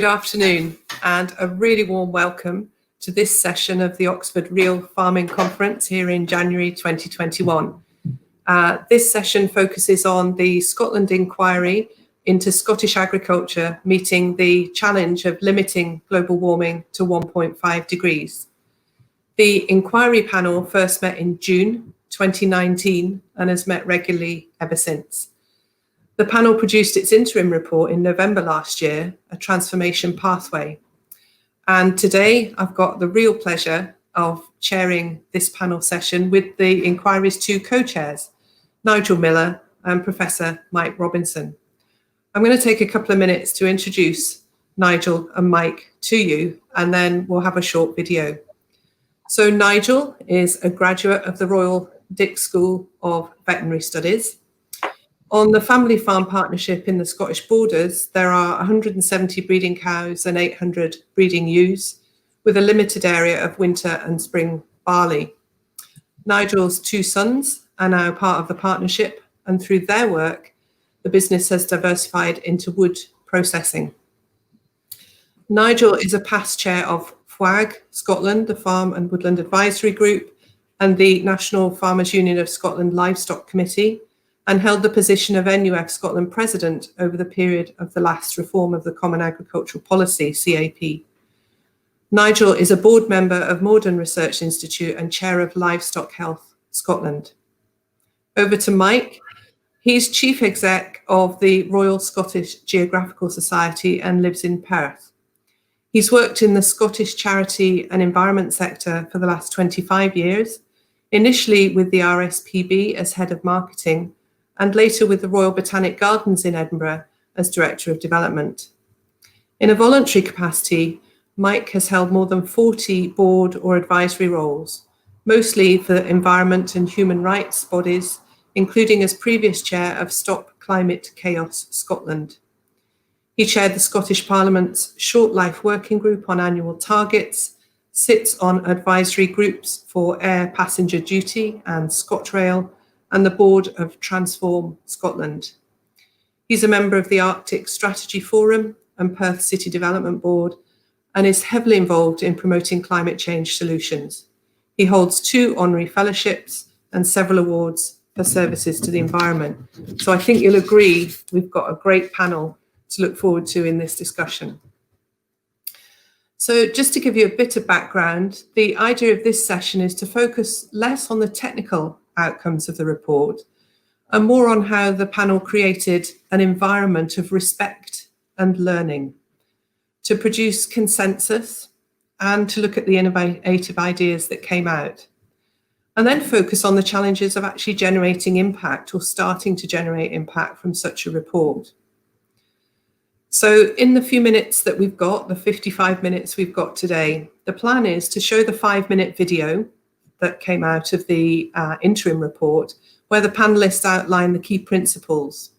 Good afternoon and a really warm welcome to this session of the Oxford Real Farming Conference here in January 2021. This session focuses on the Scotland inquiry into Scottish agriculture meeting the challenge of limiting global warming to 1.5 degrees. The inquiry panel first met in June 2019 and has met regularly ever since. The panel produced its interim report in November last year, A Transformation Pathway. And today I've got the real pleasure of chairing this panel session with the inquiry's two co-chairs, Nigel Miller and Professor Mike Robinson. I'm going to take a couple of minutes to introduce Nigel and Mike to you, and then we'll have a short video. So Nigel is a graduate of the Royal Dick School of Veterinary Studies. On the family farm partnership in the Scottish Borders, there are 170 breeding cows and 800 breeding ewes, with a limited area of winter and spring barley. Nigel's two sons are now part of the partnership, and through their work, the business has diversified into wood processing. Nigel is a past chair of FWAG Scotland, the Farm and Woodland Advisory Group, and the National Farmers Union of Scotland Livestock Committee, and held the position of NUF Scotland President over the period of the last reform of the Common Agricultural Policy, CAP. Nigel is a board member of Morden Research Institute and chair of Livestock Health Scotland. Over to Mike. He's chief exec of the Royal Scottish Geographical Society and lives in Perth. He's worked in the Scottish charity and environment sector for the last 25 years, initially with the RSPB as head of marketing, and later with the Royal Botanic Gardens in Edinburgh as Director of Development. In a voluntary capacity, Mike has held more than 40 board or advisory roles, mostly for environment and human rights bodies, including as previous chair of Stop Climate Chaos Scotland. He chaired the Scottish Parliament's Short Life Working Group on annual targets, sits on advisory groups for air passenger duty and ScotRail, and the board of Transform Scotland. He's a member of the Arctic Strategy Forum and Perth City Development Board, and is heavily involved in promoting climate change solutions. He holds 2 honorary fellowships and several awards for services to the environment. So I think you'll agree we've got a great panel to look forward to in this discussion. So just to give you a bit of background, the idea of this session is to focus less on the technical outcomes of the report and more on how the panel created an environment of respect and learning to produce consensus and to look at the innovative ideas that came out, and then focus on the challenges of actually generating impact or starting to generate impact from such a report. So in the few minutes that we've got, the 55 minutes we've got today, the plan is to show the 5-minute video that came out of the interim report, where the panelists outline the key principles.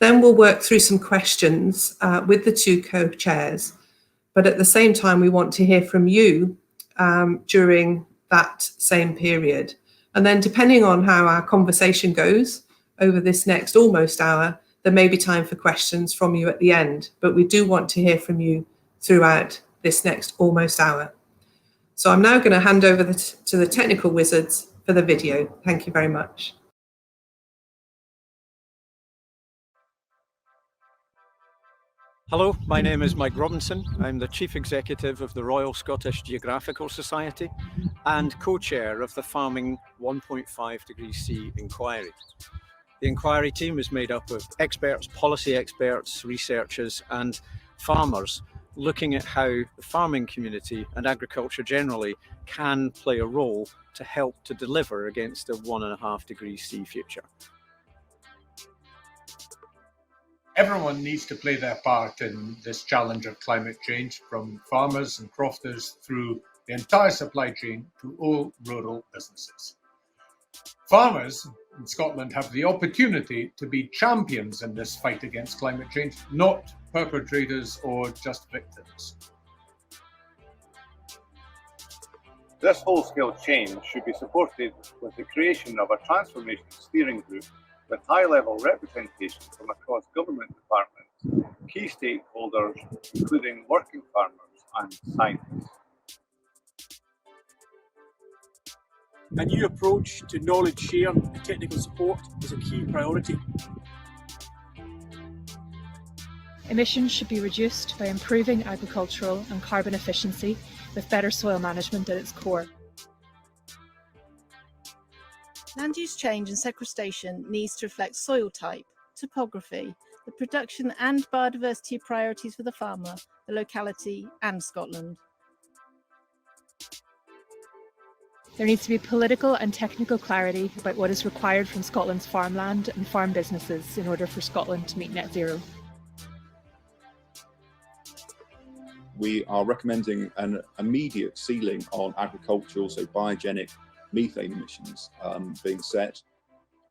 Then we'll work through some questions with the two co-chairs, but at the same time, we want to hear from you during that same period. And then depending on how our conversation goes over this next almost hour, there may be time for questions from you at the end, but we do want to hear from you throughout this next almost hour. So I'm now going to hand over to the technical wizards for the video. Thank you very much. Hello, my name is Mike Robinson. I'm the Chief Executive of the Royal Scottish Geographical Society and co-chair of the Farming 1.5 degrees C inquiry. The inquiry team is made up of experts, policy experts, researchers and farmers looking at how the farming community and agriculture generally can play a role to help to deliver against a 1.5 degrees C future. Everyone needs to play their part in this challenge of climate change, from farmers and crofters through the entire supply chain to all rural businesses. Farmers in Scotland have the opportunity to be champions in this fight against climate change, not perpetrators or just victims. This whole-scale change should be supported with the creation of a transformation steering group with high-level representation from across government departments key stakeholders, including working farmers and scientists. A new approach to knowledge share and technical support is a key priority. Emissions should be reduced by improving agricultural and carbon efficiency with better soil management at its core. Land use change and sequestration needs to reflect soil type, topography, the production and biodiversity priorities for the farmer, the locality and Scotland. There needs to be political and technical clarity about what is required from Scotland's farmland and farm businesses in order for Scotland to meet net zero. We are recommending an immediate ceiling on agricultural, so biogenic methane emissions being set,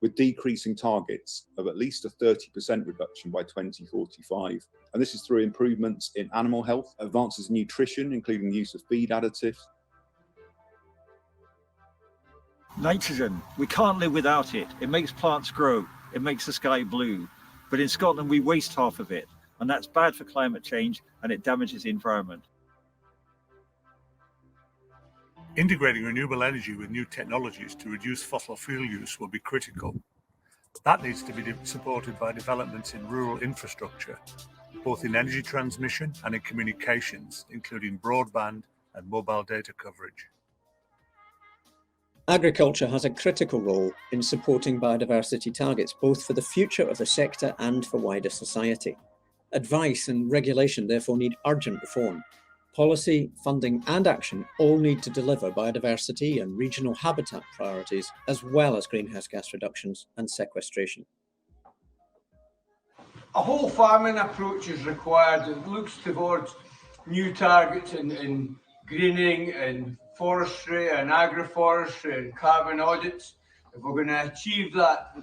with decreasing targets of at least a 30% reduction by 2045. And this is through improvements in animal health, advances in nutrition, including the use of feed additives. Nitrogen, we can't live without it. It makes plants grow, it makes the sky blue. But in Scotland, we waste half of it, and that's bad for climate change and it damages the environment. Integrating renewable energy with new technologies to reduce fossil fuel use will be critical. That needs to be supported by developments in rural infrastructure, both in energy transmission and in communications, including broadband and mobile data coverage. Agriculture has a critical role in supporting biodiversity targets, both for the future of the sector and for wider society. Advice and regulation therefore need urgent reform. Policy, funding and action all need to deliver biodiversity and regional habitat priorities, as well as greenhouse gas reductions and sequestration. A whole farming approach is required that looks towards new targets in greening and forestry and agroforestry and carbon audits. If we're going to achieve that,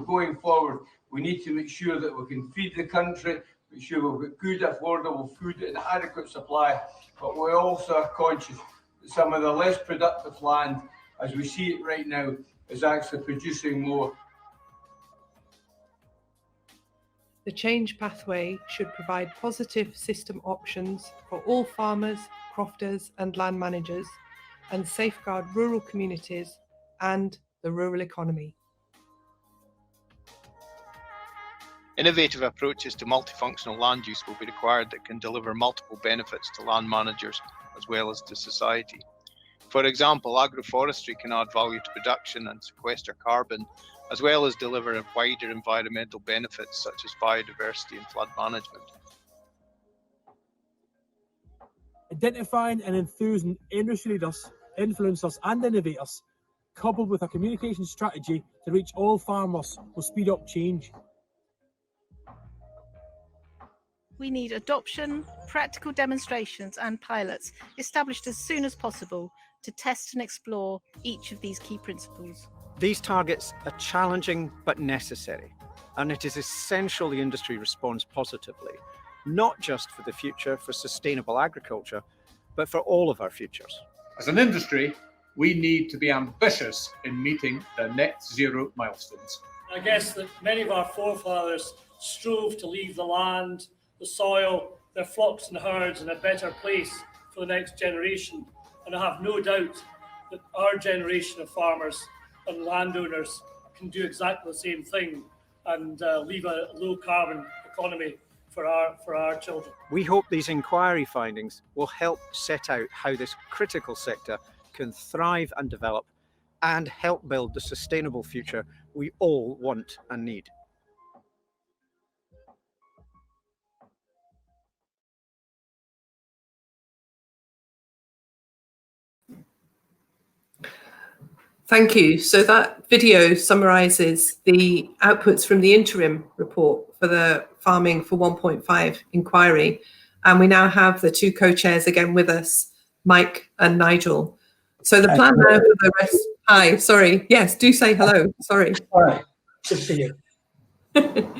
going forward, we need to make sure that we can feed the country, make sure we've got good, affordable food and adequate supply. But we also are conscious that some of the less productive land, as we see it right now, is actually producing more. The change pathway should provide positive system options for all farmers, crofters and land managers, and safeguard rural communities and the rural economy. Innovative approaches to multifunctional land use will be required that can deliver multiple benefits to land managers as well as to society. For example, agroforestry can add value to production and sequester carbon, as well as deliver wider environmental benefits such as biodiversity and flood management. Identifying and enthusing industry leaders, influencers and innovators, coupled with a communication strategy to reach all farmers, will speed up change. We need adoption, practical demonstrations and pilots established as soon as possible to test and explore each of these key principles. These targets are challenging but necessary, and it is essential the industry responds positively, not just for the future for sustainable agriculture, but for all of our futures. As an industry, we need to be ambitious in meeting the net zero milestones. I guess that many of our forefathers strove to leave the land, the soil, their flocks and herds in a better place for the next generation. And I have no doubt that our generation of farmers and landowners can do exactly the same thing and leave a low carbon economy for our children. We hope these inquiry findings will help set out how this critical sector can thrive and develop and help build the sustainable future we all want and need. Thank you. So that video summarises the outputs from the interim report for the Farming for 1.5 inquiry. And we now have the two co-chairs again with us, Mike and Nigel. So the plan now for the rest... Hi, sorry. Yes, do say hello. Sorry. All right. Good to see you.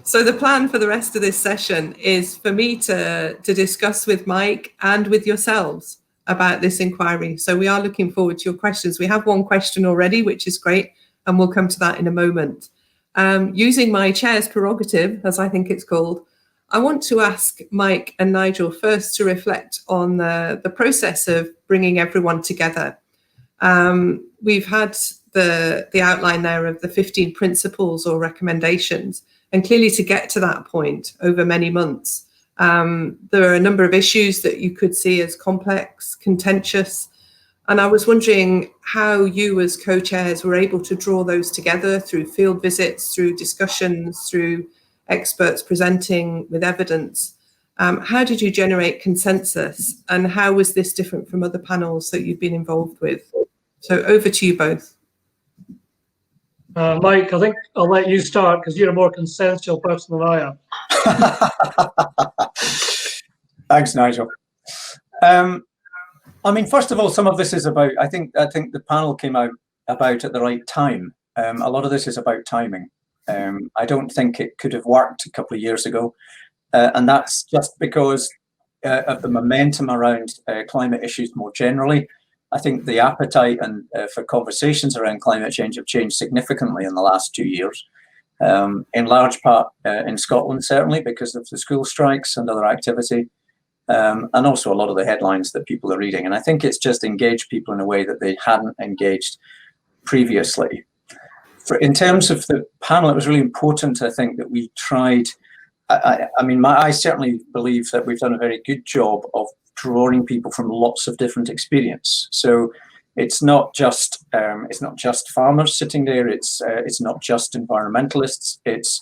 So the plan for the rest of this session is for me to discuss with Mike and with yourselves about this inquiry. So we are looking forward to your questions. We have one question already, which is great, and we'll come to that in a moment. Using my chair's prerogative, as I think it's called, I want to ask Mike and Nigel first to reflect on the process of bringing everyone together. We've had the outline there of the 15 principles or recommendations, and clearly to get to that point over many months, there are a number of issues that you could see as complex, contentious, and I was wondering how you as co-chairs were able to draw those together through field visits, through discussions, through experts presenting with evidence. How did you generate consensus, and how was this different from other panels that you've been involved with? So over to you both. Mike, I think I'll let you start because you're a more consensual person than I am. Thanks, Nigel. I mean, first of all, some of this is about, I think the panel came out about at the right time. A lot of this is about timing. I don't think it could have worked a couple of years ago. And that's just because of the momentum around climate issues more generally. I think the appetite and for conversations around climate change have changed significantly in the last 2 years. In large part in Scotland, certainly because of the school strikes and other activity. And also a lot of the headlines that people are reading. And I think it's just engaged people in a way that they hadn't engaged previously. In terms of the panel, it was really important, I think, that we tried. I certainly believe that we've done a very good job of drawing people from lots of different experience. So it's not just farmers sitting there. It's not just environmentalists. It's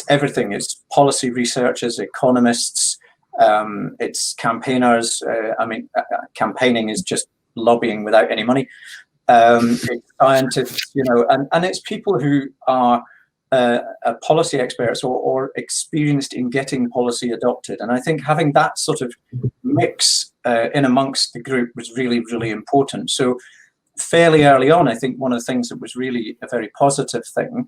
everything. It's policy researchers, economists. It's campaigners. Campaigning is just lobbying without any money. It's scientists, and it's people who are policy experts or experienced in getting policy adopted. And I think having that sort of mix in amongst the group was really, really important. So fairly early on, I think one of the things that was really a very positive thing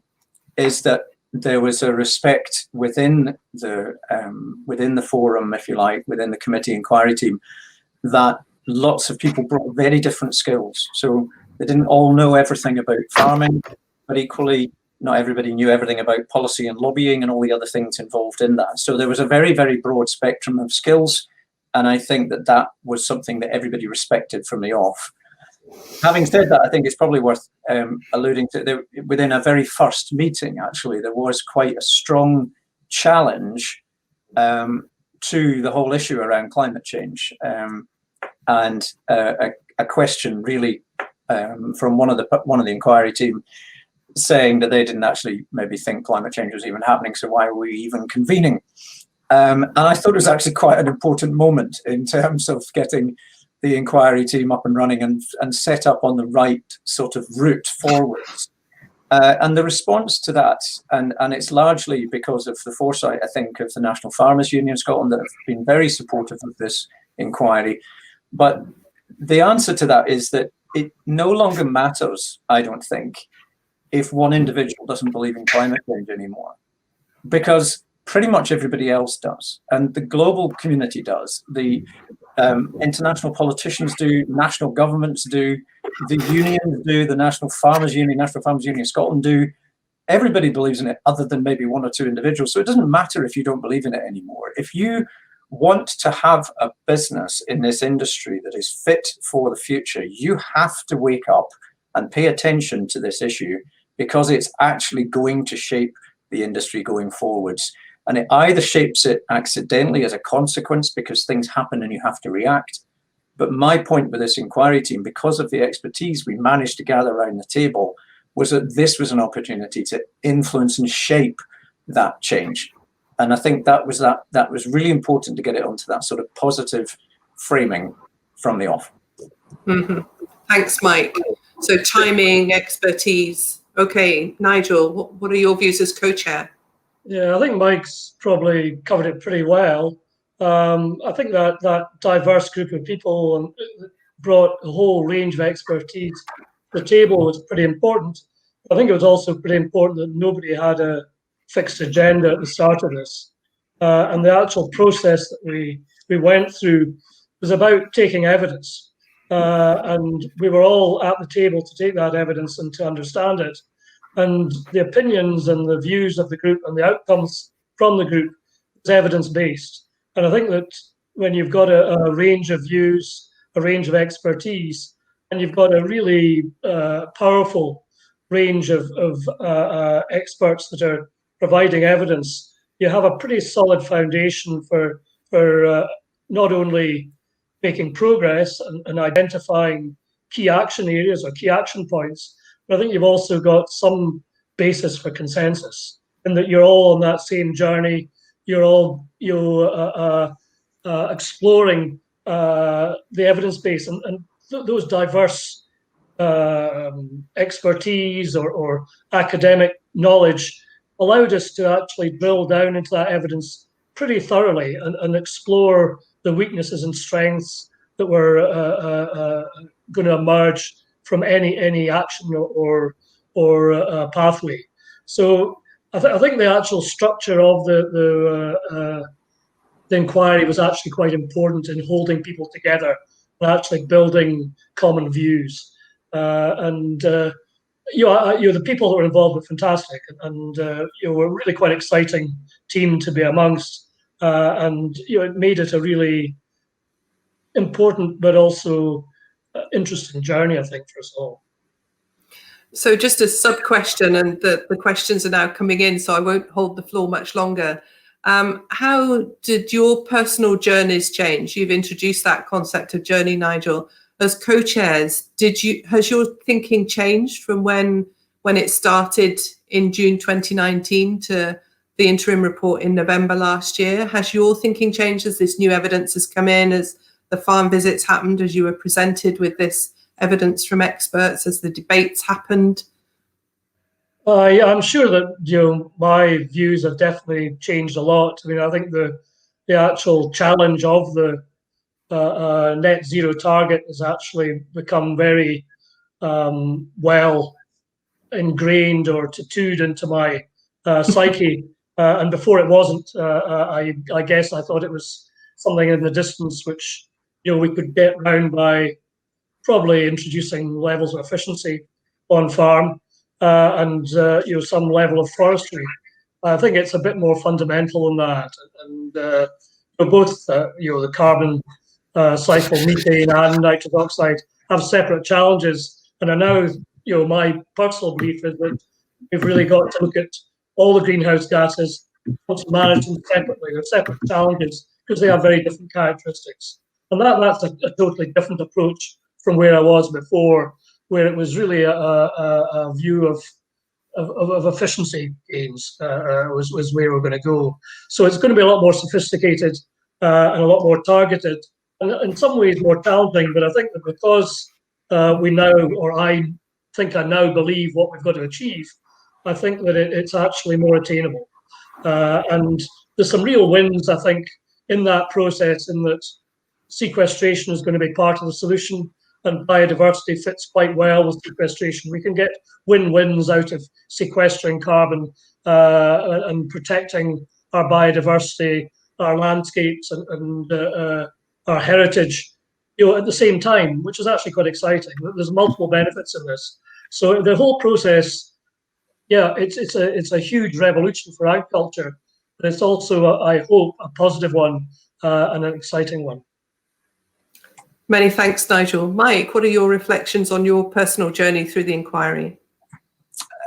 is that there was a respect within the forum, if you like, within the committee inquiry team, that lots of people brought very different skills. So they didn't all know everything about farming, but equally not everybody knew everything about policy and lobbying and all the other things involved in that. So there was a very, very broad spectrum of skills. And I think that was something that everybody respected from the off. Having said that, I think it's probably worth alluding to, within a very first meeting, actually, there was quite a strong challenge to the whole issue around climate change. And a question really from one of the inquiry team saying that they didn't actually maybe think climate change was even happening, so why are we even convening? And I thought it was actually quite an important moment in terms of getting the inquiry team up and running and set up on the right sort of route forwards. And the response to that, and it's largely because of the foresight, I think, of the National Farmers Union Scotland that have been very supportive of this inquiry. But the answer to that is that it no longer matters, I don't think, if one individual doesn't believe in climate change anymore, because pretty much everybody else does, and the global community does. The international politicians do, national governments do, the unions do, the National Farmers Union of Scotland do. Everybody believes in it other than maybe one or two individuals. So it doesn't matter if you don't believe in it anymore. If you want to have a business in this industry that is fit for the future, you have to wake up and pay attention to this issue, because it's actually going to shape the industry going forwards. And it either shapes it accidentally as a consequence because things happen and you have to react. But my point with this inquiry team, because of the expertise we managed to gather around the table, was that this was an opportunity to influence and shape that change. And I think that was really important to get it onto that sort of positive framing from the off. Mm-hmm. Thanks, Mike. So timing, expertise. Okay, Nigel, what are your views as co-chair? Yeah, I think Mike's probably covered it pretty well. I think that diverse group of people brought a whole range of expertise to the table was pretty important. I think it was also pretty important that nobody had a fixed agenda at the start of this. And the actual process that we went through was about taking evidence. And we were all at the table to take that evidence and to understand it. And the opinions and the views of the group and the outcomes from the group evidence-based. And I think that when you've got a range of views, a range of expertise, and you've got a really powerful range of experts that are providing evidence, you have a pretty solid foundation for not only making progress and identifying key action areas or key action points, but I think you've also got some basis for consensus, and that you're all on that same journey. You're all exploring the evidence base, and those diverse expertise or academic knowledge allowed us to actually drill down into that evidence pretty thoroughly and explore the weaknesses and strengths that were going to emerge from any action or pathway. So I think the actual structure of the inquiry was actually quite important in holding people together and actually building common views. The people that were involved were fantastic, and were a really quite exciting team to be amongst. It made it a really important but also interesting journey, I think, for us all. So just a sub question, and the questions are now coming in, so I won't hold the floor much longer. How did your personal journeys change? You've introduced that concept of journey, Nigel. As co-chairs, has your thinking changed from when it started in June 2019 to the interim report in November last year? Has your thinking changed as this new evidence has come in, as the farm visits happened, as you were presented with this evidence from experts, as the debates happened? Yeah, I'm sure that my views have definitely changed a lot. I mean, I think the actual challenge of the net zero target has actually become very well ingrained or tattooed into my psyche. And before it wasn't. I guess I thought it was something in the distance which we could get round by probably introducing levels of efficiency on farm and some level of forestry. I think it's a bit more fundamental than that, and both the carbon cycle, methane and nitrous oxide have separate challenges, and I know my personal belief is that we've really got to look at all the greenhouse gases, not to manage them separately. They're separate challenges because they have very different characteristics, and that's a totally different approach from where I was before, where it was really a view of efficiency gains was where we're going to go. So it's going to be a lot more sophisticated and a lot more targeted, and in some ways more challenging. But I think that because we now, or I think I now believe what we've got to achieve, I think that it's actually more attainable. And there's some real wins, I think, in that process, in that sequestration is going to be part of the solution, and biodiversity fits quite well with sequestration. We can get win-wins out of sequestering carbon and protecting our biodiversity, our landscapes, and our heritage, at the same time, which is actually quite exciting. There's multiple benefits in this. So the whole process, yeah, it's a huge revolution for agriculture, but it's also, I hope, a positive one and an exciting one. Many thanks, Nigel. Mike, what are your reflections on your personal journey through the inquiry?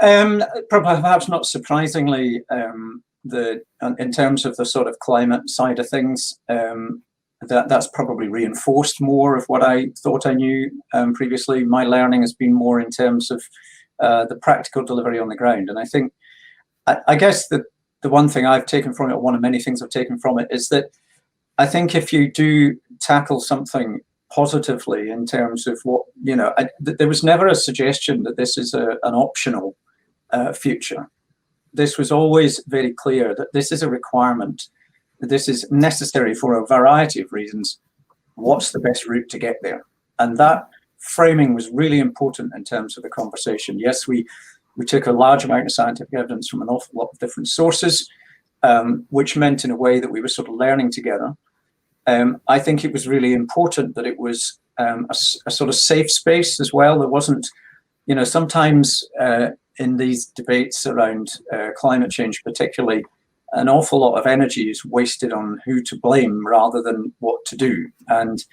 Perhaps not surprisingly, in terms of the sort of climate side of things, that's probably reinforced more of what I thought I knew previously. My learning has been more in terms of the practical delivery on the ground. And I think, I guess the one thing I've taken from it, or one of many things I've taken from it, is that I think if you do tackle something positively in terms of what, there was never a suggestion that this is an optional future. This was always very clear that this is a requirement, that this is necessary for a variety of reasons. What's the best route to get there? And that framing was really important in terms of the conversation. Yes, we took a large amount of scientific evidence from an awful lot of different sources, which meant in a way that we were sort of learning together. I think it was really important that it was a sort of safe space as well. There wasn't, sometimes in these debates around climate change particularly, an awful lot of energy is wasted on who to blame rather than what to do. And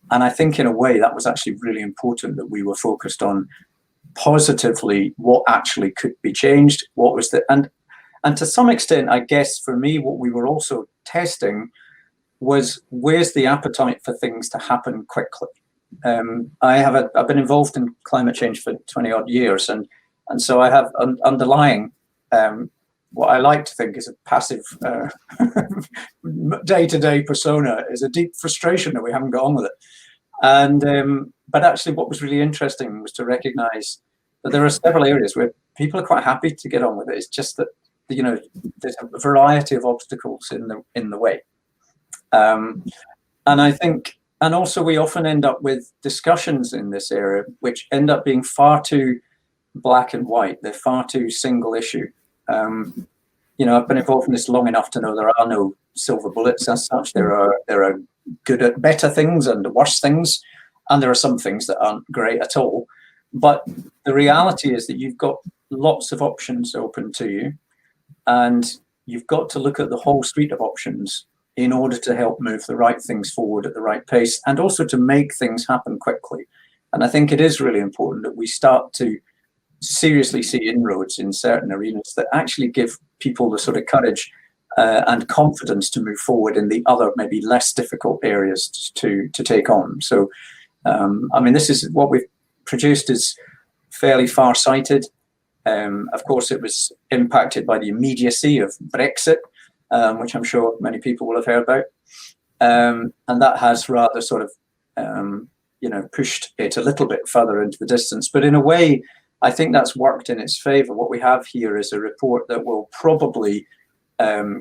I think in a way that was actually really important, that we were focused on positively what actually could be changed, what was the, and to some extent, I guess for me, what we were also testing was where's the appetite for things to happen quickly. I've been involved in climate change for 20 odd years, and so I have underlying what I like to think is a passive day-to-day persona, is a deep frustration that we haven't got on with it. And but actually what was really interesting was to recognize that there are several areas where people are quite happy to get on with it. It's just that, you know, there's a variety of obstacles in the way. And I think, and also we often end up with discussions in this area which end up being far too black and white. They're far too single issue. You know, I've been involved in this long enough to know there are no silver bullets as such. There are good, better things and worse things, and there are some things that aren't great at all. But the reality is that you've got lots of options open to you, and you've got to look at the whole suite of options in order to help move the right things forward at the right pace, and also to make things happen quickly. And I think it is really important that we start to seriously see inroads in certain arenas that actually give people the sort of courage and confidence to move forward in the other, maybe less difficult areas to take on. So, I mean, this is what we've produced is fairly far-sighted. Of course, it was impacted by the immediacy of Brexit, which I'm sure many people will have heard about. And that has rather sort of, you know, pushed it a little bit further into the distance. But in a way, I think that's worked in its favour. What we have here is a report that will probably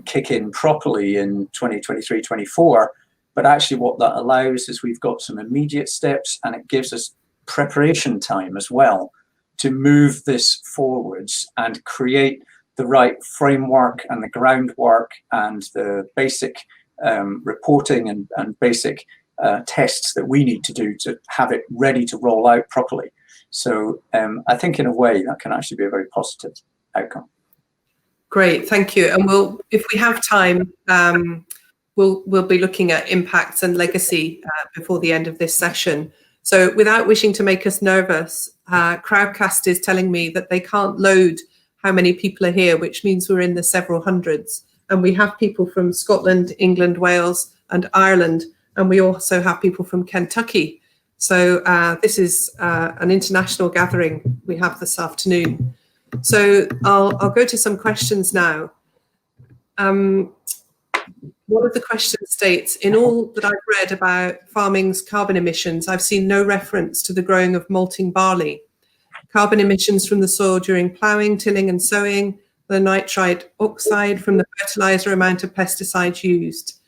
kick in properly in 2023-24. But actually what that allows is we've got some immediate steps, and it gives us preparation time as well to move this forwards and create the right framework and the groundwork and the basic reporting and basic tests that we need to do to have it ready to roll out properly. So I think in a way that can actually be a very positive outcome. Great, thank you. And we'll, if we have time, we'll be looking at impacts and legacy before the end of this session. So without wishing to make us nervous, Crowdcast is telling me that they can't load how many people are here, which means we're in the several hundreds. And we have people from Scotland, England, Wales, and Ireland. And we also have people from Kentucky. So this is an international gathering we have this afternoon. So I'll go to some questions now. One of the questions states, in all that I've read about farming's carbon emissions, I've seen no reference to the growing of malting barley. Carbon emissions from the soil during ploughing, tilling and sowing, the nitrite oxide from the fertilizer amount of pesticides used.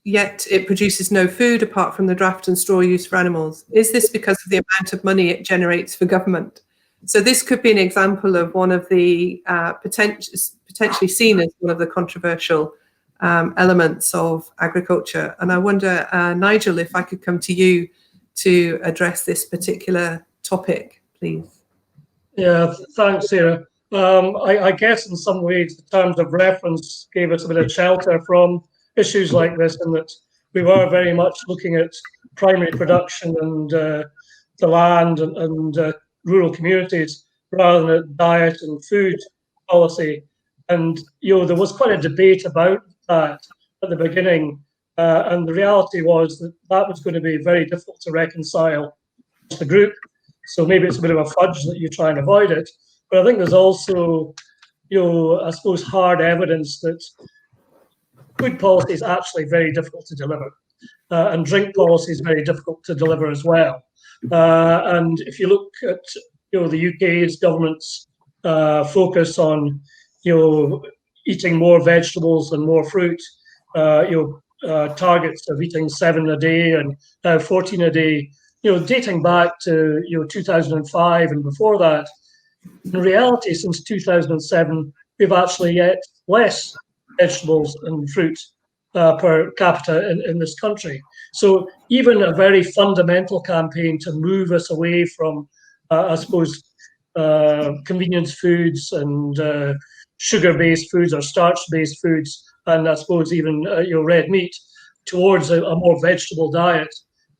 Yet it produces no food apart from the draft and straw used for animals. Is this because of the amount of money it generates for government? So this could be an example of one of the potentially seen as one of the controversial elements of agriculture. And I wonder, Nigel, if I could come to you to address this particular topic, please. Yeah, thanks, Sarah. I guess in some ways, the terms of reference gave us a bit of shelter from issues like this, in that we were very much looking at primary production and the land and rural communities rather than at diet and food policy. And you know, there was quite a debate about that at the beginning, and the reality was that that was going to be very difficult to reconcile with the group. So maybe it's a bit of a fudge that you try and avoid it. But I think there's also, you know, I suppose hard evidence that food policy is actually very difficult to deliver, and drink policy is very difficult to deliver as well. And if you look at, you know, the UK's government's focus on, you know, eating more vegetables and more fruit, you know, targets of eating 7 a day and now 14 a day, you know, dating back to, you know, 2005 and before that. In reality, since 2007, we've actually ate less vegetables and fruit per capita in this country. So even a very fundamental campaign to move us away from, I suppose, convenience foods and sugar-based foods or starch-based foods, and I suppose even red meat, towards a more vegetable diet,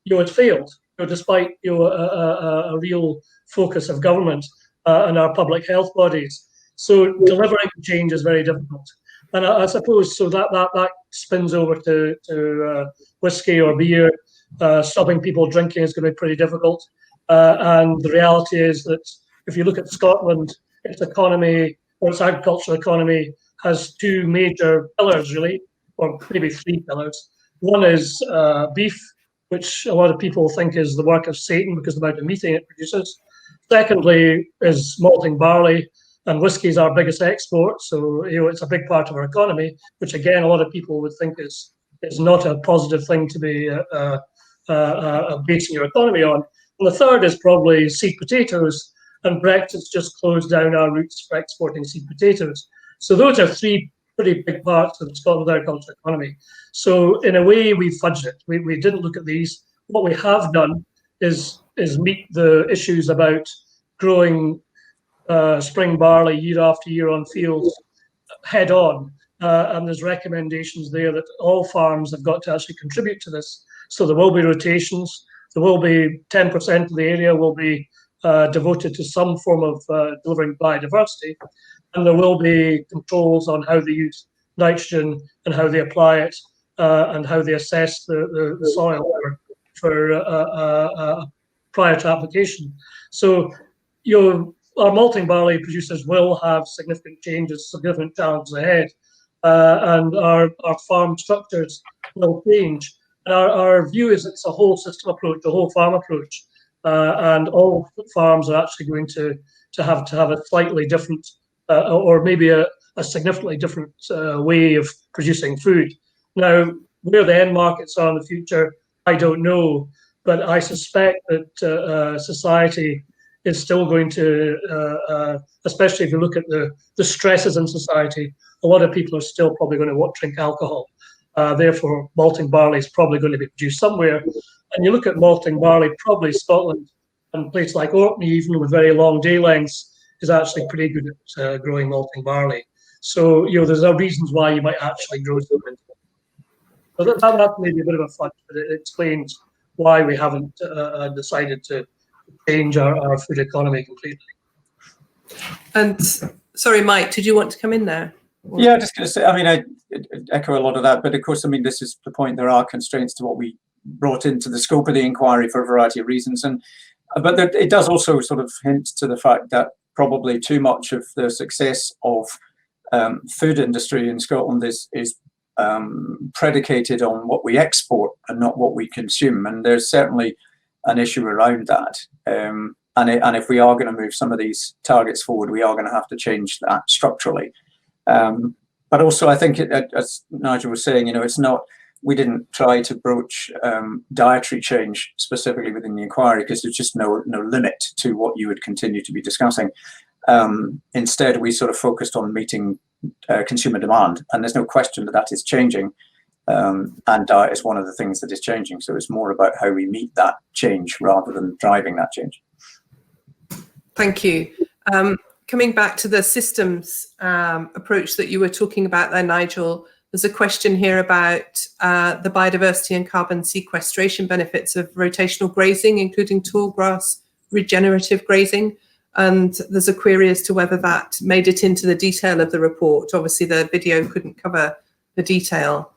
it failed. Despite a real focus of government and our public health bodies. So delivering change is very difficult. And I suppose so that spins over to whiskey or beer. Stopping people drinking is going to be pretty difficult. And the reality is that if you look at Scotland, its economy, or its agricultural economy, has two major pillars, really, or maybe three pillars. One is beef, which a lot of people think is the work of Satan because of the amount of methane it produces. Secondly is malting barley, and whiskey is our biggest export, so it's a big part of our economy, which again a lot of people would think is not a positive thing to be basing your economy on. And the third is probably seed potatoes, and Brexit's just closed down our routes for exporting seed potatoes. So those are three pretty big parts of Scotland's agricultural economy. So in a way, we fudged it. We didn't look at these. What we have done is meet the issues about growing spring barley year after year on fields head on. And there's recommendations there that all farms have got to actually contribute to this. So there will be rotations. There will be 10% of the area will be devoted to some form of delivering biodiversity. And there will be controls on how they use nitrogen and how they apply it and how they assess the soil for prior to application. So our malting barley producers will have significant changes, significant challenges ahead, and our farm structures will change. And our view is it's a whole system approach, a whole farm approach, and all farms are actually going to have a slightly different or maybe a significantly different way of producing food. Now, where the end markets are in the future, I don't know, but I suspect that society is still going to, especially if you look at the stresses in society, a lot of people are still probably going to drink alcohol. Therefore, malting barley is probably going to be produced somewhere. And you look at malting barley, probably Scotland and places like Orkney, even with very long day lengths, is actually pretty good at growing malting barley. So, there's no reasons why you might actually grow something. So that may be a bit of a fudge, but it explains why we haven't decided to change our food economy completely. And sorry, Mike, did you want to come in there? Yeah, just going to say, I echo a lot of that, but of course, this is the point. There are constraints to what we brought into the scope of the inquiry for a variety of reasons, but it does also sort of hint to the fact that probably too much of the success of food industry in Scotland is predicated on what we export and not what we consume, and there's certainly an issue around that. And if we are going to move some of these targets forward, we are going to have to change that structurally. But also, I think, as Nigel was saying, it's not. We didn't try to broach dietary change specifically within the inquiry because there's just no limit to what you would continue to be discussing. Instead, we sort of focused on meeting consumer demand, and there's no question that is changing. And diet is one of the things that is changing. So it's more about how we meet that change rather than driving that change. Thank you. Coming back to the systems approach that you were talking about there, Nigel, there's a question here about the biodiversity and carbon sequestration benefits of rotational grazing, including tall grass regenerative grazing. And there's a query as to whether that made it into the detail of the report. Obviously, the video couldn't cover the detail.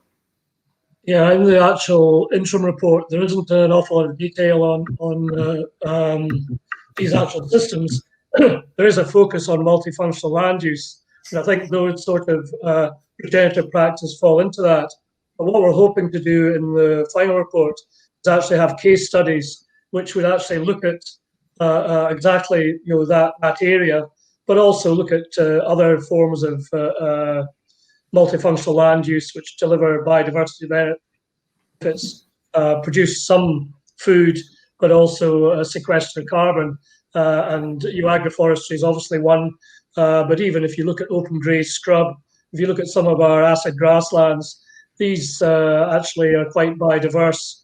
Yeah, in the actual interim report, there isn't an awful lot of detail on these actual systems. There is a focus on multifunctional land use, and I think those sort of regenerative practices fall into that. But what we're hoping to do in the final report is actually have case studies which would actually look at exactly that area, but also look at other forms of multifunctional land use which deliver biodiversity benefits, produce some food, but also sequester carbon. And agroforestry is obviously one, but even if you look at open grazed scrub, if you look at some of our acid grasslands, these actually are quite biodiverse.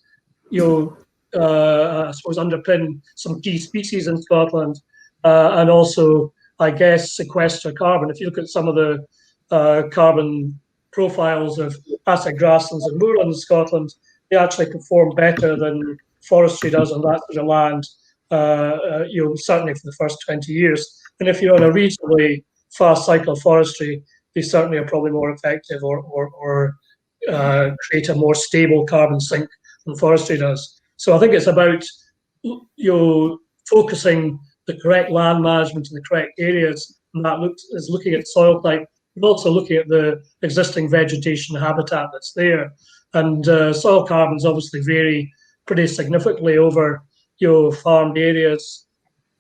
I suppose underpin some key species in Scotland, and also I guess, sequester carbon. If you look at some of the carbon profiles of asset grasslands and moorland in Scotland, they actually perform better than forestry does on that sort of land, certainly for the first 20 years. And if you're on a reasonably fast cycle forestry, they certainly are probably more effective or create a more stable carbon sink than forestry does. So I think it's about focusing the correct land management in the correct areas, and that is looking at soil type, but also looking at the existing vegetation habitat that's there. And soil carbons obviously vary pretty significantly over farmed areas,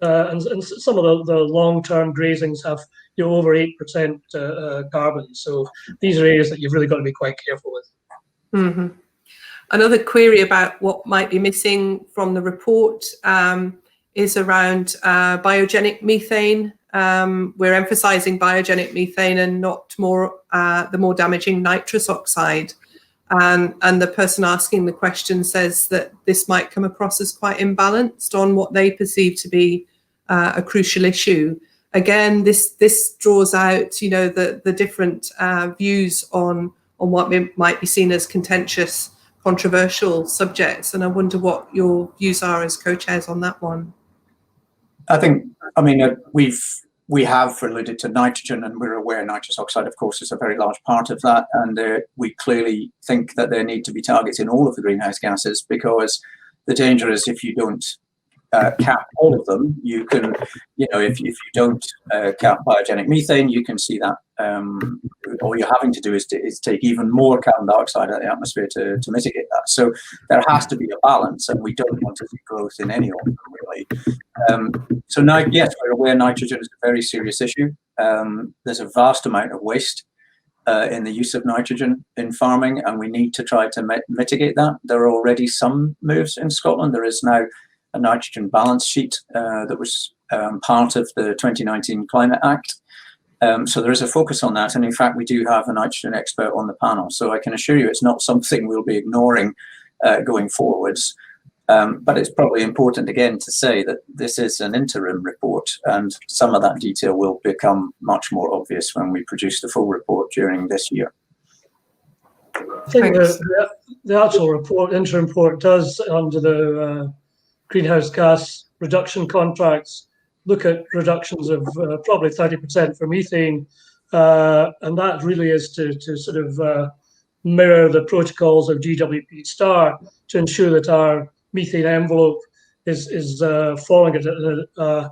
and some of the long-term grazings have over 8% carbon. So these are areas that you've really got to be quite careful with. Mm-hmm. Another query about what might be missing from the report is around biogenic methane. We're emphasising biogenic methane and not the more damaging nitrous oxide. And the person asking the question says that this might come across as quite imbalanced on what they perceive to be a crucial issue. Again, this draws out, the different views on what might be seen as contentious, controversial subjects. And I wonder what your views are as co-chairs on that one. We have alluded to nitrogen, and we're aware nitrous oxide, of course, is a very large part of that. And we clearly think that there need to be targets in all of the greenhouse gases, because the danger is if you don't cap all of them, you can, if you don't cap biogenic methane, you can see that all you're having to do is take even more carbon dioxide out of the atmosphere to mitigate that. So there has to be a balance, and we don't want to see growth in any of them, really. So now, yes, we're aware nitrogen is a very serious issue. There's a vast amount of waste in the use of nitrogen in farming, and we need to try to mitigate that. There are already some moves in Scotland. There is now a nitrogen balance sheet that was part of the 2019 Climate Act. So there is a focus on that. And in fact, we do have a nitrogen expert on the panel. So I can assure you it's not something we'll be ignoring going forwards. But it's probably important, again, to say that this is an interim report, and some of that detail will become much more obvious when we produce the full report during this year. I think the actual interim report does, under the greenhouse gas reduction contracts, look at reductions of probably 30% for methane, and that really is to sort of mirror the protocols of GWP Star to ensure that our methane envelope is falling at a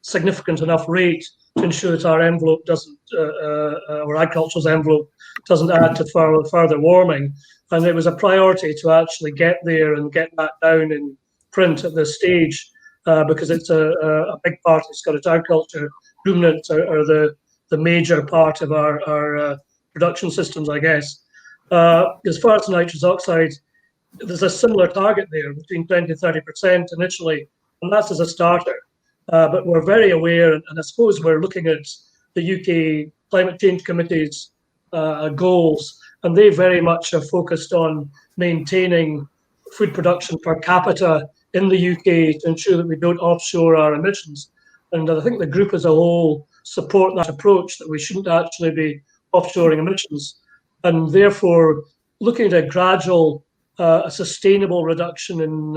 significant enough rate to ensure that our envelope doesn't, or agriculture's envelope doesn't add to further warming. And it was a priority to actually get there and get that down in print at this stage, because it's a big part of Scottish agriculture. Ruminants are the major part of our production systems, I guess. As far as nitrous oxide, there's a similar target there, between 20 and 30% initially, and that's as a starter. But we're very aware, and I suppose we're looking at the UK Climate Change Committee's goals, and they very much are focused on maintaining food production per capita in the UK to ensure that we don't offshore our emissions. And I think the group as a whole support that approach, that we shouldn't actually be offshoring emissions. And therefore, looking at a gradual, a sustainable reduction in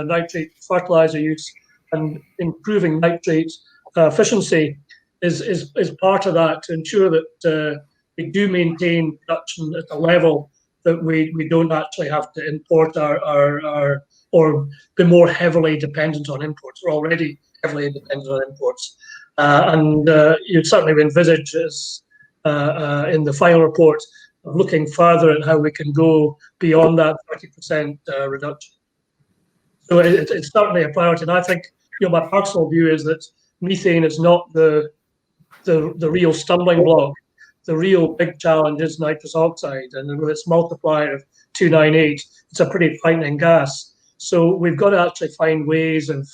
nitrate fertilizer use and improving nitrate efficiency is part of that, to ensure that we do maintain production at a level that we don't actually have to import our or be more heavily dependent on imports. We're already heavily dependent on imports. And you'd certainly envisage, as in the final report, looking further at how we can go beyond that 30% reduction. So it's certainly a priority. And I think, my personal view is that methane is not the real stumbling block. The real big challenge is nitrous oxide, and with its multiplier of 298, it's a pretty frightening gas. So we've got to actually find ways of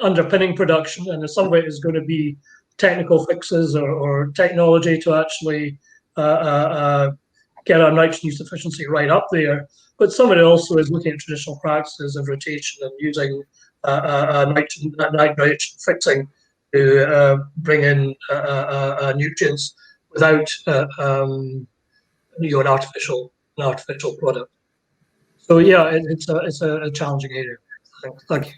underpinning production, and some of it is going to be technical fixes or technology to actually get our nitrogen use efficiency right up there. But some of it also is looking at traditional practices of rotation and using nitrogen fixing bring in nutrients without an artificial product. So yeah, it's a challenging area. Thank you.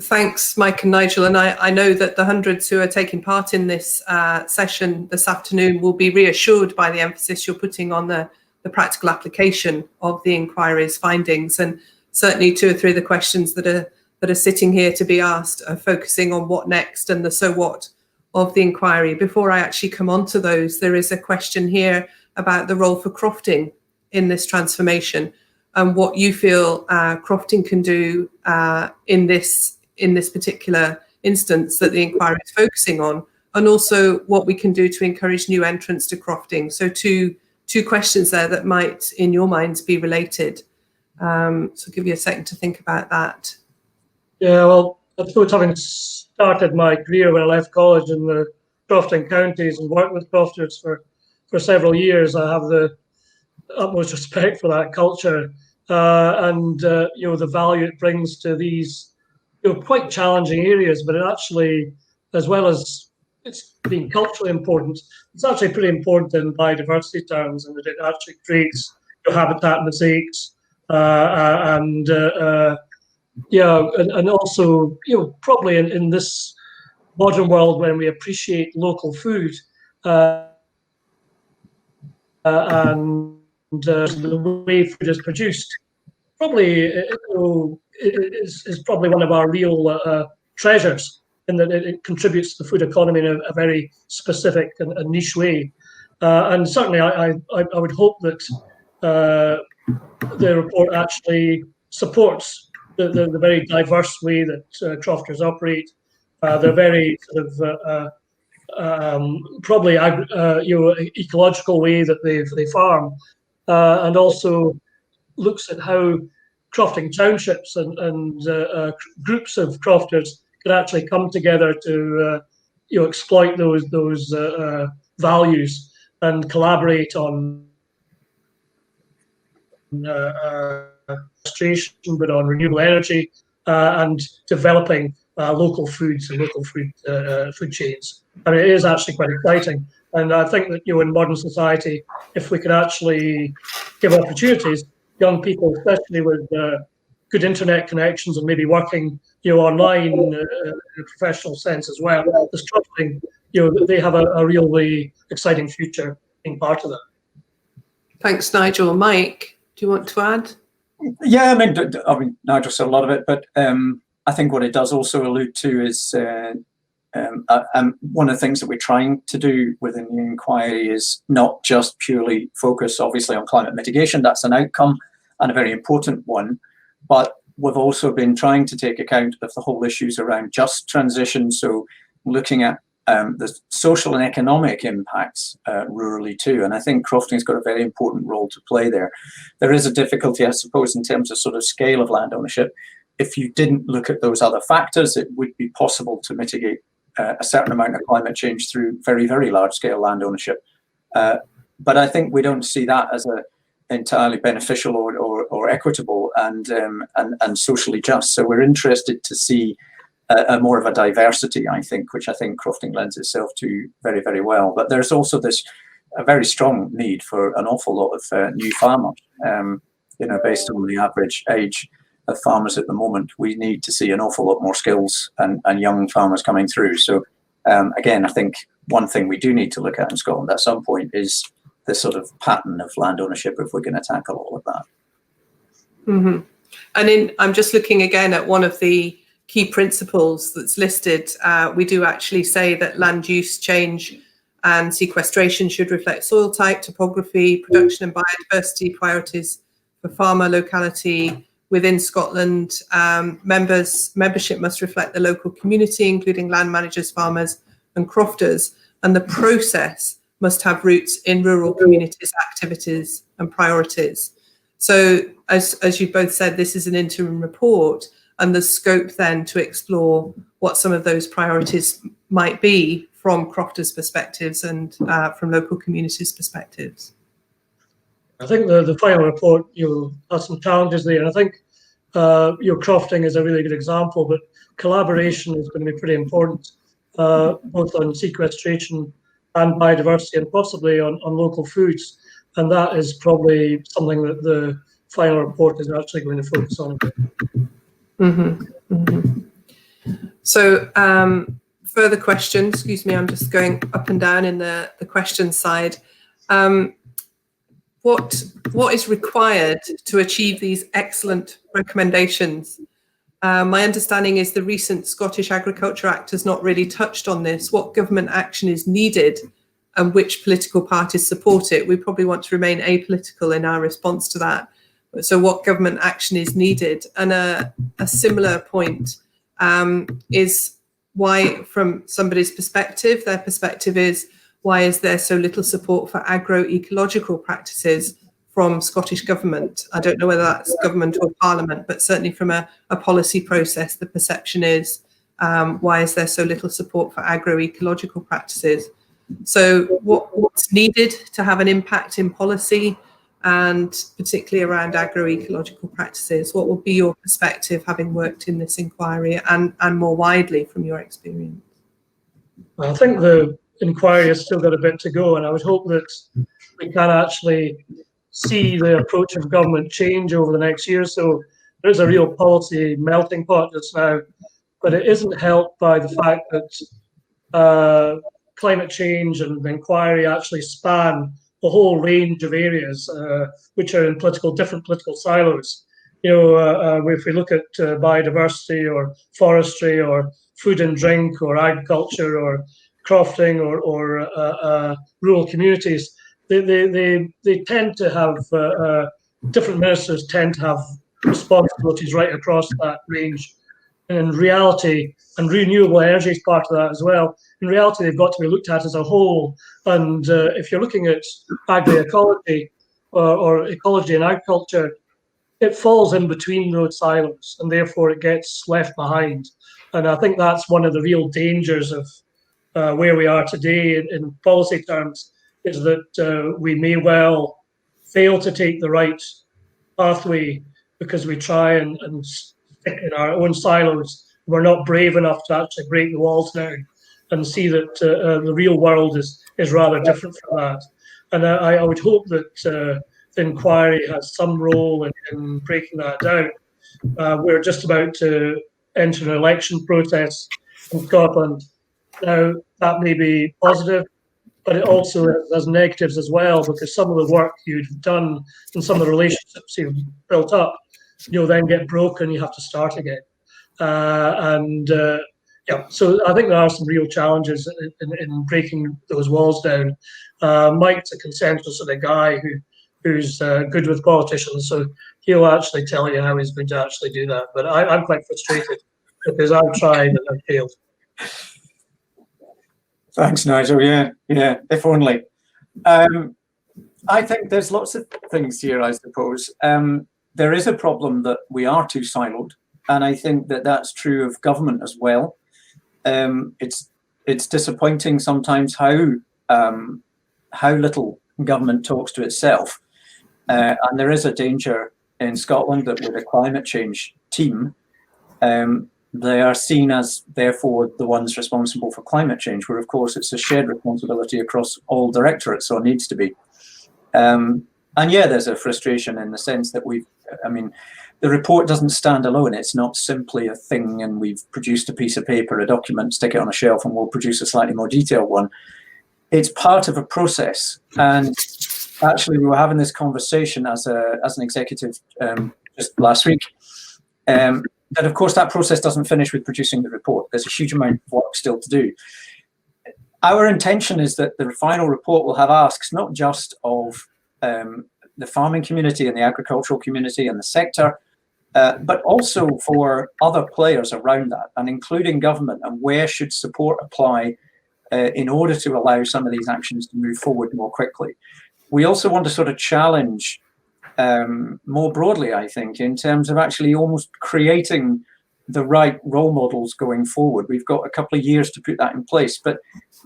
Thanks, Mike and Nigel. And I know that the hundreds who are taking part in this session this afternoon will be reassured by the emphasis you're putting on the practical application of the inquiry's findings. And certainly 2 or 3 of the questions that are sitting here to be asked are focusing on what next and the so what of the inquiry. Before I actually come on to those, there is a question here about the role for crofting in this transformation and what you feel crofting can do in this particular instance that the inquiry is focusing on, and also what we can do to encourage new entrants to crofting. So two questions there that might, in your minds, be related. So I'll give you a second to think about that. Yeah, well, I suppose having started my career when I left college in the crofting counties and worked with crofters for several years, I have the utmost respect for that culture and the value it brings to these quite challenging areas. But it actually, as well as it's being culturally important, it's actually pretty important in biodiversity terms, and that it actually creates habitat mosaics and also probably in this modern world when we appreciate local food and the way food is produced, probably is probably one of our real treasures, in that it contributes to the food economy in a very specific and niche way. And certainly I would hope that the report actually supports the very diverse way that crofters operate, the very sort of probably ecological way that they farm, and also looks at how crofting townships and groups of crofters could actually come together to exploit those values and collaborate on restoration, but on renewable energy and developing local foods and local food chains. I mean, it is actually quite exciting, and I think that in modern society, if we could actually give opportunities, young people, especially with good internet connections and maybe working online in a professional sense as well, as crofting, they have a really exciting future being part of that. Thanks, Nigel. Mike, do you want to add? Yeah, I mean, Nigel said a lot of it, but I think what it does also allude to is one of the things that we're trying to do within the inquiry is not just purely focus, obviously, on climate mitigation. That's an outcome and a very important one, but we've also been trying to take account of the whole issues around just transition. So looking at the social and economic impacts rurally too. And I think crofting's got a very important role to play there. There is a difficulty, I suppose, in terms of sort of scale of land ownership. If you didn't look at those other factors, it would be possible to mitigate a certain amount of climate change through very, very large scale land ownership. But I think we don't see that as a entirely beneficial or equitable and socially just. So we're interested to see more of a diversity, I think, which I think crofting lends itself to very, very well. But there's also a very strong need for an awful lot of new farmers. Based on the average age of farmers at the moment, we need to see an awful lot more skills and young farmers coming through. So again, I think one thing we do need to look at in Scotland at some point is the sort of pattern of land ownership if we're going to tackle all of that. Mm-hmm. And I'm just looking again at one of the key principles that's listed. We do actually say that land use change and sequestration should reflect soil type, topography, production and biodiversity priorities for farmer locality within Scotland. Membership must reflect the local community, including land managers, farmers and crofters, and the process must have roots in rural communities' activities and priorities. So as you both said, this is an interim report, and the scope then to explore what some of those priorities might be from crofters' perspectives and from local communities' perspectives. I think the final report, has some challenges there. And I think crofting is a really good example, but collaboration is going to be pretty important. both on sequestration and biodiversity, and possibly on local foods. And that is probably something that the final report is actually going to focus on. So further questions, excuse me, I'm just going up and down in the question side. What is required to achieve these excellent recommendations? My understanding is the recent Scottish Agriculture Act has not really touched on this. What government action is needed and which political parties support it? We probably want to remain apolitical in our response to that. So what government action is needed? And a similar point is why, from somebody's perspective, their perspective is, why is there so little support for agroecological practices from Scottish government? I don't know whether that's government or parliament, but certainly from a policy process, the perception is, why is there so little support for agroecological practices? So what's needed to have an impact in policy, and particularly around agroecological practices? What would be your perspective, having worked in this inquiry and more widely from your experience? I think the inquiry has still got a bit to go, and I would hope that we can actually see the approach of government change over the next year or so. There is a real policy melting pot just now, but it isn't helped by the fact that climate change and the inquiry actually span a whole range of areas which are in different political silos. You know, if we look at biodiversity or forestry or food and drink or agriculture or crofting or rural communities, they tend to have, different ministers tend to have responsibilities right across that range. And in reality, and renewable energy is part of that as well, in reality they've got to be looked at as a whole. And if you're looking at agroecology or ecology and agriculture, it falls in between those silos and therefore it gets left behind. And I think that's one of the real dangers of where we are today in policy terms, is that we may well fail to take the right pathway because we try and stick in our own silos. We're not brave enough to actually break the walls down and see that the real world is rather different from that. And I would hope that the inquiry has some role in breaking that down. We're just about to enter an election process in Scotland. Now, that may be positive, but it also has negatives as well, because some of the work you've done and some of the relationships you've built up, you'll then get broken, you have to start again. Yeah, so I think there are some real challenges in breaking those walls down. Mike's a consensus sort of guy who's good with politicians, so he'll actually tell you how he's going to actually do that. But I'm quite frustrated because I've tried and I've failed. Thanks, Nigel. Yeah, if only. I think there's lots of things here, I suppose. There is a problem that we are too siloed, and I think that that's true of government as well. It's disappointing sometimes how little government talks to itself, and there is a danger in Scotland that with a climate change team, they are seen as therefore the ones responsible for climate change, where of course it's a shared responsibility across all directorates, or needs to be. And yeah, there's a frustration in the sense that the report doesn't stand alone. It's not simply a thing and we've produced a piece of paper, a document, stick it on a shelf and we'll produce a slightly more detailed one. It's part of a process. And actually we were having this conversation as an executive just last week. That of course that process doesn't finish with producing the report. There's a huge amount of work still to do. Our intention is that the final report will have asks not just of the farming community and the agricultural community and the sector, but also for other players around that, and including government, and where should support apply in order to allow some of these actions to move forward more quickly. We also want to sort of challenge more broadly, I think, in terms of actually almost creating the right role models going forward. We've got a couple of years to put that in place, but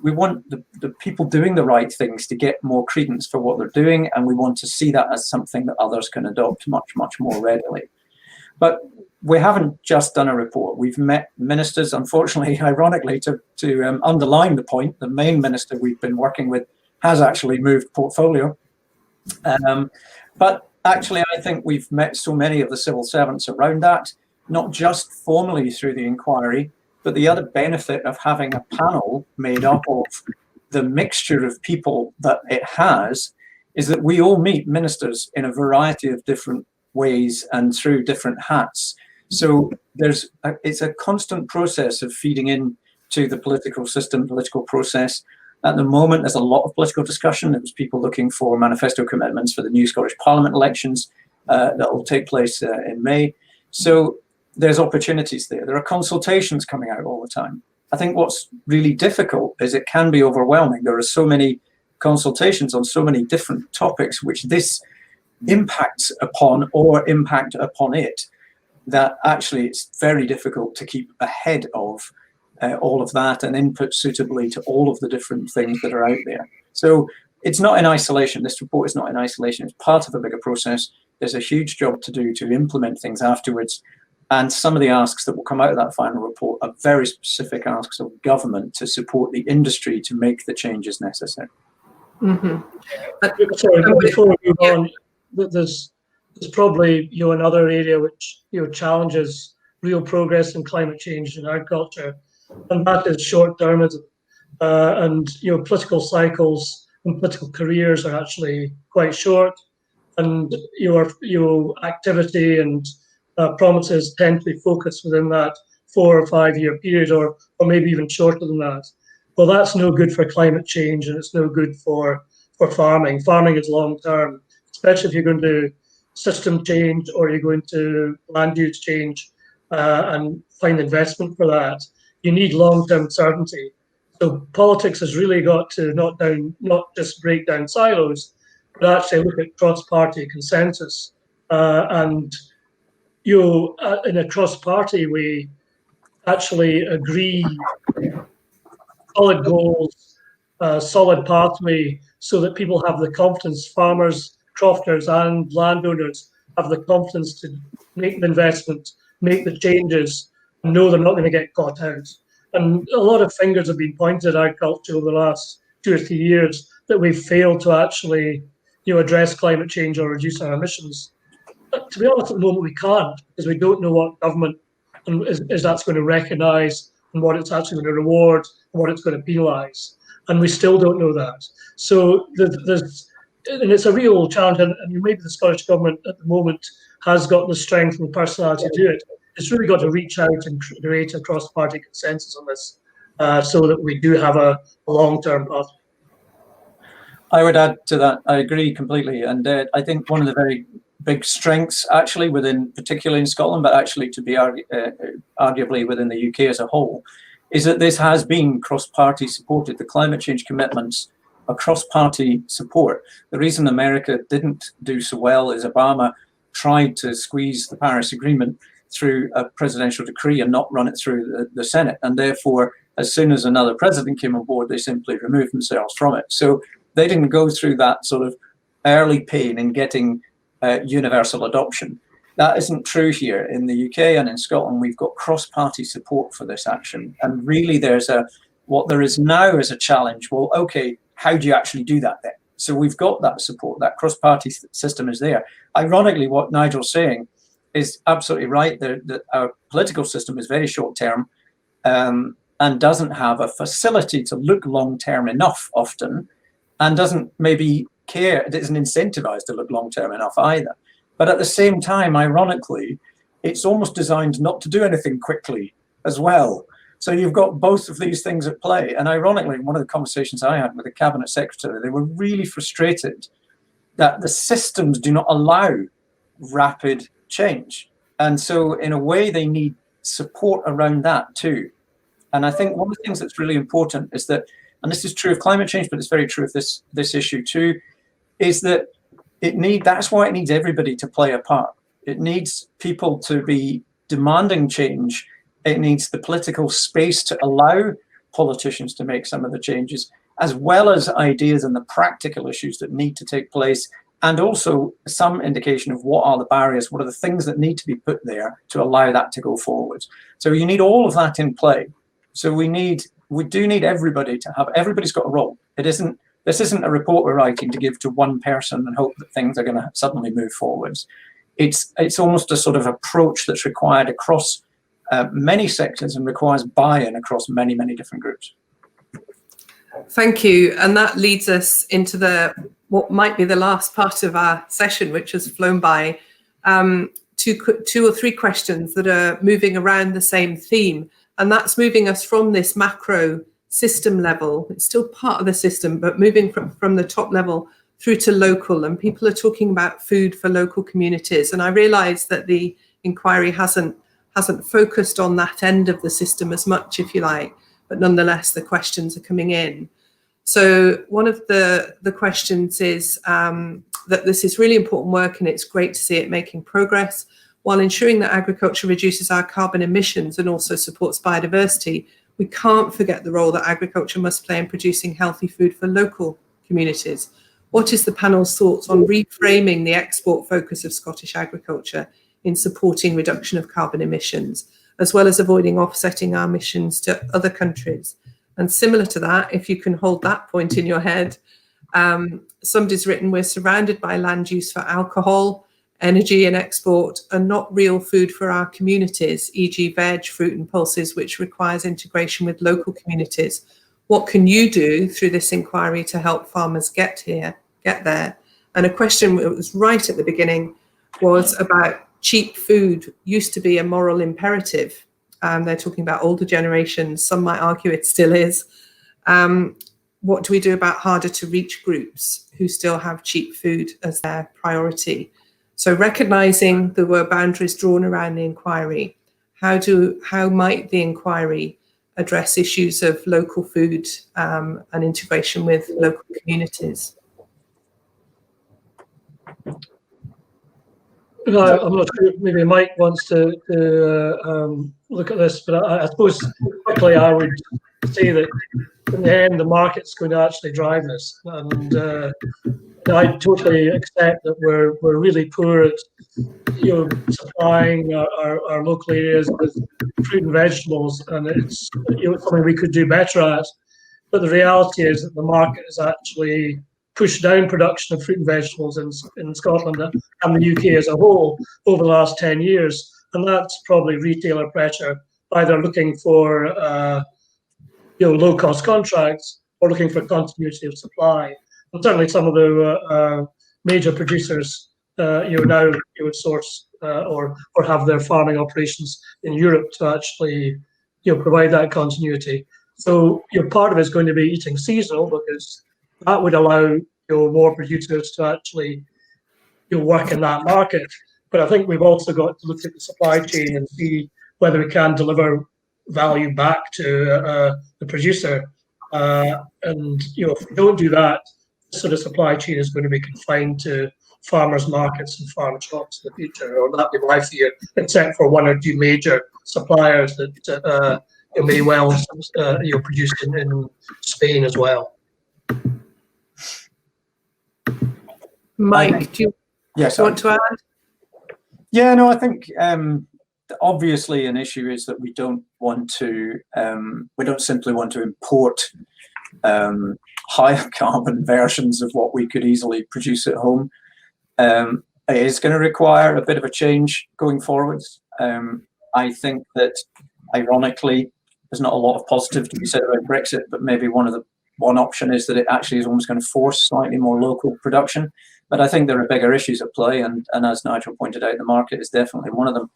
we want the people doing the right things to get more credence for what they're doing, and we want to see that as something that others can adopt much, much more readily. But we haven't just done a report. We've met ministers, unfortunately, ironically, to underline the point. The main minister we've been working with has actually moved portfolio. But actually, I think we've met so many of the civil servants around that, not just formally through the inquiry, but the other benefit of having a panel made up of the mixture of people that it has is that we all meet ministers in a variety of different ways and through different hats. So it's a constant process of feeding in to the political system, political process. At the moment, there's a lot of political discussion. There was people looking for manifesto commitments for the new Scottish Parliament elections that will take place in May. So there's opportunities there. There are consultations coming out all the time. I think what's really difficult is it can be overwhelming. There are so many consultations on so many different topics which this impacts upon or impact upon it, that actually it's very difficult to keep ahead of all of that and input suitably to all of the different things that are out there. So it's not in isolation. This report is not in isolation. It's part of a bigger process. There's a huge job to do to implement things afterwards. And some of the asks that will come out of that final report are very specific asks of government to support the industry to make the changes necessary. Sorry, before we move on, there's probably another area which challenges real progress in climate change in agriculture, and that is short-termism. And political cycles and political careers are actually quite short, and your activity and promises tend to be focused within that 4 or 5 year period, or maybe even shorter than that. Well, that's no good for climate change, and it's no good for farming. Farming is long term, especially if you're going to system change or you're going to land use change and find investment for that. You need long-term certainty. So politics has really got to not just break down silos, but actually look at cross-party consensus. And in a cross-party way, actually agree solid goals, solid pathway, so that people have the confidence, farmers, crofters and landowners have the confidence to make the investment, make the changes, and know they're not going to get caught out. And a lot of fingers have been pointed at agriculture over the last 2 or 3 years that we've failed to actually address climate change or reduce our emissions. But to be honest, at the moment we can't, because we don't know what government is that's going to recognise and what it's actually going to reward and what it's going to penalise. And we still don't know that. So and it's a real challenge, and maybe the Scottish Government at the moment has got the strength and the personality to do it. It's really got to reach out and create a cross-party consensus on this so that we do have a long-term path. I would add to that, I agree completely. And I think one of the very big strengths actually particularly in Scotland, but actually to be arguably within the UK as a whole, is that this has been cross-party supported. The climate change commitments are cross-party support. The reason America didn't do so well is Obama tried to squeeze the Paris Agreement through a presidential decree and not run it through the Senate. And therefore, as soon as another president came on board, they simply removed themselves from it. So they didn't go through that sort of early pain in getting universal adoption. That isn't true here in the UK and in Scotland. We've got cross-party support for this action. And really what there is now is a challenge. Well, okay, how do you actually do that then? So we've got that support, that cross-party system is there. Ironically, what Nigel's saying is absolutely right. That our political system is very short-term and doesn't have a facility to look long-term enough often, and doesn't maybe care, it isn't incentivized to look long-term enough either. But at the same time, ironically, it's almost designed not to do anything quickly as well. So you've got both of these things at play. And ironically, one of the conversations I had with the cabinet secretary, they were really frustrated that the systems do not allow rapid change. And so in a way, they need support around that too. And I think one of the things that's really important is that, and this is true of climate change, but it's very true of this issue too, is that that's why it needs everybody to play a part. It needs people to be demanding change. It needs the political space to allow politicians to make some of the changes, as well as ideas and the practical issues that need to take place and also some indication of what are the barriers, what are the things that need to be put there to allow that to go forward. So you need all of that in play. So we do need everybody to have, everybody's got a role. This isn't a report we're writing to give to one person and hope that things are going to suddenly move forwards. It's almost a sort of approach that's required across many sectors and requires buy-in across many, many different groups. Thank you. And that leads us into what might be the last part of our session, which has flown by, two or three questions that are moving around the same theme. And that's moving us from this macro system level. It's still part of the system, but moving from the top level through to local. And people are talking about food for local communities. And I realise that the inquiry hasn't focused on that end of the system as much, if you like, but nonetheless, the questions are coming in. So one of the questions is that this is really important work and it's great to see it making progress. While ensuring that agriculture reduces our carbon emissions and also supports biodiversity, we can't forget the role that agriculture must play in producing healthy food for local communities. What is the panel's thoughts on reframing the export focus of Scottish agriculture in supporting reduction of carbon emissions, as well as avoiding offsetting our emissions to other countries? And similar to that, if you can hold that point in your head, somebody's written, we're surrounded by land use for alcohol, energy and export, and not real food for our communities, e.g. veg, fruit and pulses, which requires integration with local communities. What can you do through this inquiry to help farmers get there? And a question that was right at the beginning was about cheap food used to be a moral imperative. They're talking about older generations. Some might argue it still is. What do we do about harder to reach groups who still have cheap food as their priority? So recognising there were boundaries drawn around the inquiry, how might the inquiry address issues of local food and integration with local communities? I'm not sure, maybe Mike wants to look at this, but I suppose quickly I would say that in the end the market's going to actually drive this, and I totally accept that we're really poor at supplying our local areas with fruit and vegetables, and it's something we could do better at. But the reality is that the market has actually pushed down production of fruit and vegetables in Scotland and the UK as a whole over the last 10 years. And that's probably retailer pressure, either looking for low-cost contracts or looking for continuity of supply. And certainly some of the major producers now would source or have their farming operations in Europe to actually provide that continuity. So part of it is going to be eating seasonal, because that would allow more producers to actually work in that market. But I think we've also got to look at the supply chain and see whether we can deliver value back to the producer. And if we don't do that, this sort of supply chain is going to be confined to farmers' markets and farm shops in the future, or that'd be my fear, except for one or two major suppliers that may well produce in Spain as well. Mike, do you want to add? Yeah, no, I think obviously an issue is that we don't simply want to import higher carbon versions of what we could easily produce at home. It is going to require a bit of a change going forwards. I think that, ironically, there's not a lot of positive to be said about Brexit, but maybe one option is that it actually is almost going to force slightly more local production. But I think there are bigger issues at play, and as Nigel pointed out, the market is definitely one of them.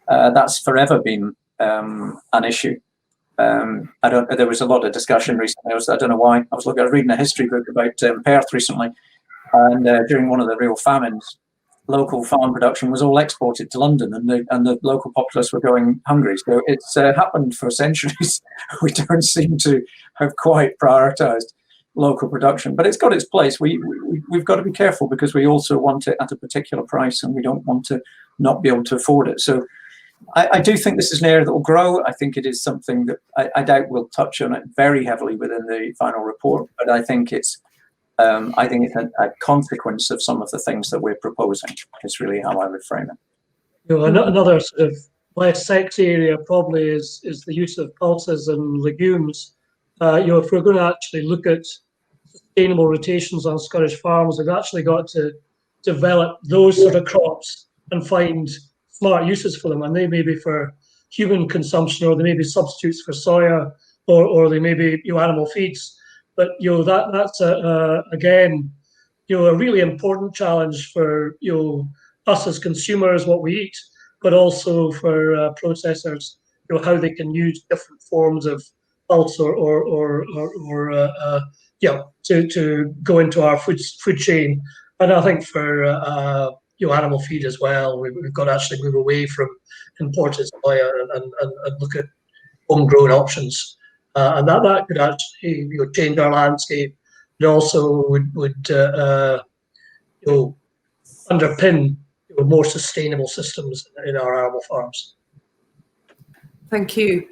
That's forever been an issue. There was a lot of discussion recently. I don't know why. I was reading a history book about Perth recently, and during one of the real famines, local farm production was all exported to London, and the local populace were going hungry. So it's happened for centuries. We don't seem to have quite prioritised local production, but it's got its place. We've got to be careful, because we also want it at a particular price, and we don't want to not be able to afford it. So I do think this is an area that will grow. I think it is something that I doubt we'll touch on it very heavily within the final report, but I think it's I think it's a consequence of some of the things that we're proposing, is really how I would frame it. You know, another sort of less sexy area probably is the use of pulses and legumes. You know, if we're going to actually look at sustainable rotations on Scottish farms, we've actually got to develop those sort of crops and find smart uses for them. And they may be for human consumption, or they may be substitutes for soya, or they may be, you know, animal feeds. But you know, that's again, you know, a really important challenge for, you know, us as consumers, what we eat, but also for processors, you know, how they can use different forms of pulse yeah, to go into our food chain. And I think for you know, animal feed as well, we've got to actually move away from imported soya and look at homegrown options. And that could actually, you know, change our landscape. It also would you know, underpin, you know, more sustainable systems in our animal farms. Thank you.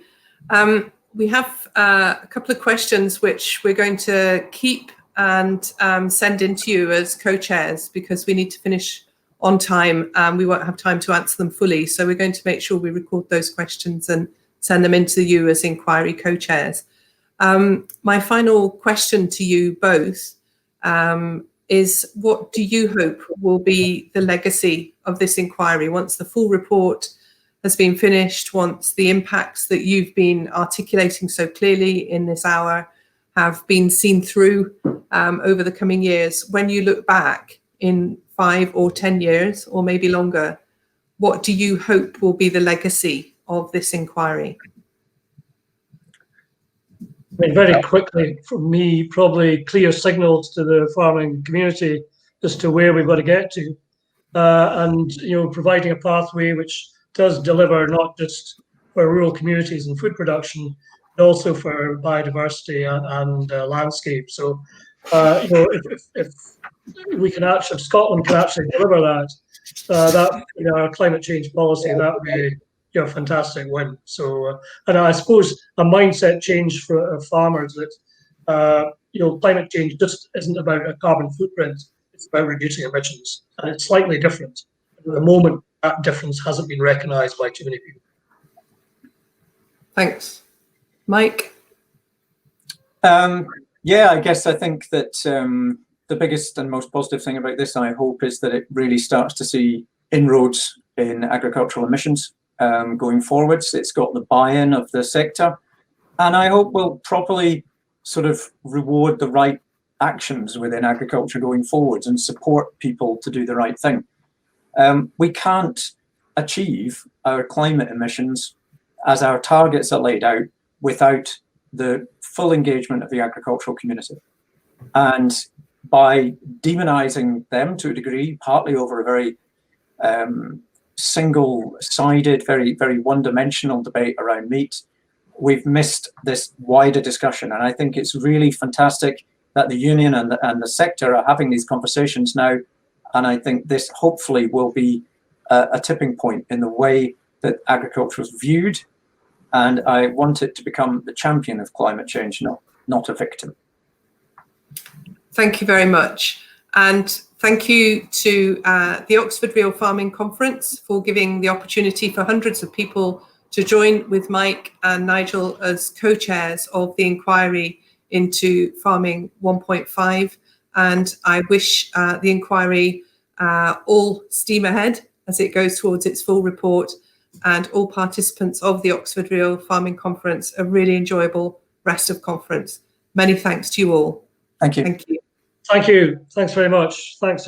We have a couple of questions which we're going to keep and send in to you as co-chairs, because we need to finish on time and we won't have time to answer them fully. So we're going to make sure we record those questions and send them into you as inquiry co-chairs. My final question to you both is, what do you hope will be the legacy of this inquiry once the full report has been finished, once the impacts that you've been articulating so clearly in this hour have been seen through over the coming years? When you look back in 5 or 10 years, or maybe longer, what do you hope will be the legacy of this inquiry? I mean, very quickly, for me, probably clear signals to the farming community as to where we've got to get to, and you know, providing a pathway which does deliver not just for rural communities and food production, but also for biodiversity and landscape. So, you know, if we can actually, if Scotland can actually deliver that, that, you know, our climate change policy, that would be, you know, a fantastic win. So, and I suppose a mindset change for farmers that, you know, climate change just isn't about a carbon footprint; it's about reducing emissions, and it's slightly different. At the moment, that difference hasn't been recognised by too many people. Thanks. Mike? Yeah, I guess I think that the biggest and most positive thing about this, I hope, is that it really starts to see inroads in agricultural emissions going forwards. It's got the buy-in of the sector, and I hope we'll properly sort of reward the right actions within agriculture going forwards and support people to do the right thing. We can't achieve our climate emissions as our targets are laid out without the full engagement of the agricultural community. And by demonizing them to a degree, partly over a very single-sided, very, very one-dimensional debate around meat, we've missed this wider discussion. And I think it's really fantastic that the union and the sector are having these conversations now. And I think this hopefully will be a tipping point in the way that agriculture is viewed. And I want it to become the champion of climate change, not a victim. Thank you very much. And thank you to the Oxford Real Farming Conference for giving the opportunity for hundreds of people to join with Mike and Nigel as co-chairs of the inquiry into Farming 1.5. And I wish the inquiry all steam ahead as it goes towards its full report, and all participants of the Oxford Real Farming Conference a really enjoyable rest of conference. Many thanks to you all. Thank you. Thank you. Thank you. Thanks very much. Thanks,